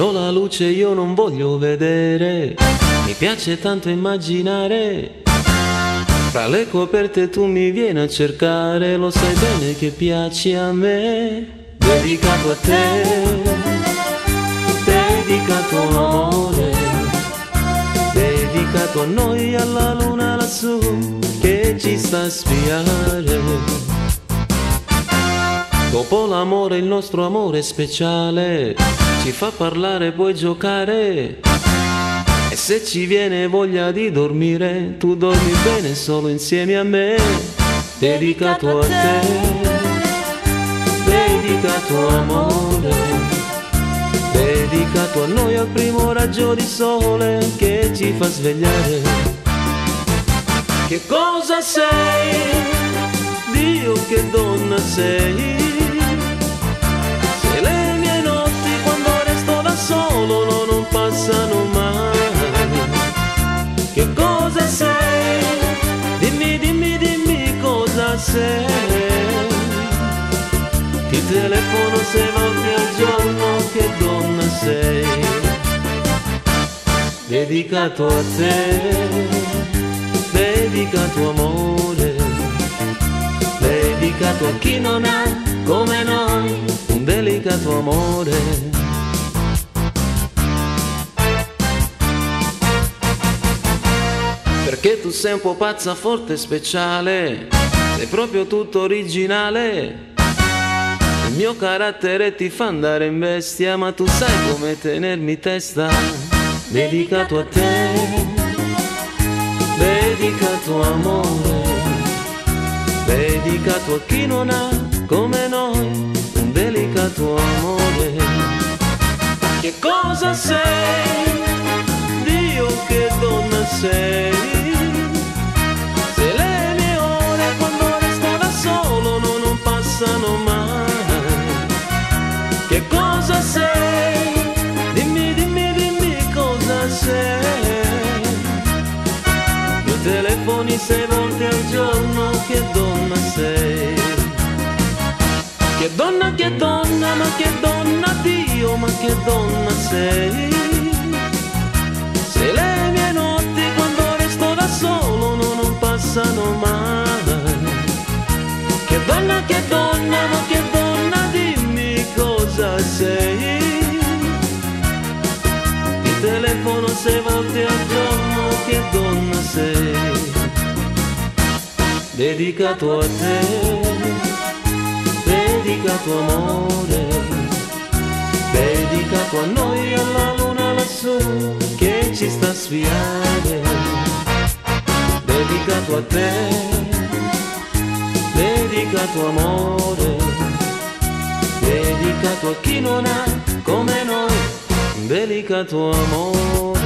no la luce io non voglio vedere, mi piace tanto immaginare. Fra le coperte tu mi vieni a cercare, lo sai bene che piaci a me. Dedicato a te, dedicato amore, dedicato a noi, alla luna lassù che ci sta a spiare. Dopo l'amore il nostro amore speciale ci fa parlare, puoi giocare. E se ci viene voglia di dormire, tu dormi bene solo insieme a me. Dedicato a te, dedicato amore, dedicato a noi, al primo raggio di sole che ci fa svegliare. Che cosa sei? Dio, che donna sei? Se le mie notti quando resto da solo non passano mai. Che cosa sei? Dimmi, dimmi, dimmi cosa sei. Ti telefono 6 volte al giorno, che donna sei? Dedicato a te, dedicato amore, dedicato a chi non ha come noi un delicato amore. Perché tu sei un po' pazza, forte e speciale, sei proprio tutto originale. Il mio carattere ti fa andare in bestia, ma tu sai come tenermi testa. Dedicato a te, dedicato amore, dedicato a chi non ha come noi un delicato amore. Che cosa sei? Dio, che donna sei? Se le mie ore quando resto da solo non passano mai. Che cosa sei? Dimmi, dimmi, dimmi cosa sei. Mi telefoni 6 volte al giorno, che donna sei? Che donna, ma che donna Dio, ma che donna sei? Se le mie notti quando resto da solo non passano mai. Che donna, ma che donna, dimmi cosa sei? Ti telefono 6 volte al giorno, che donna sei? Dedicato a te, dedicato amore, dedicato a noi, alla luna lassù che ci sta a sfiare. Dedicato a te, dedicato amore, dedicato a chi non ha come noi un delicato amore.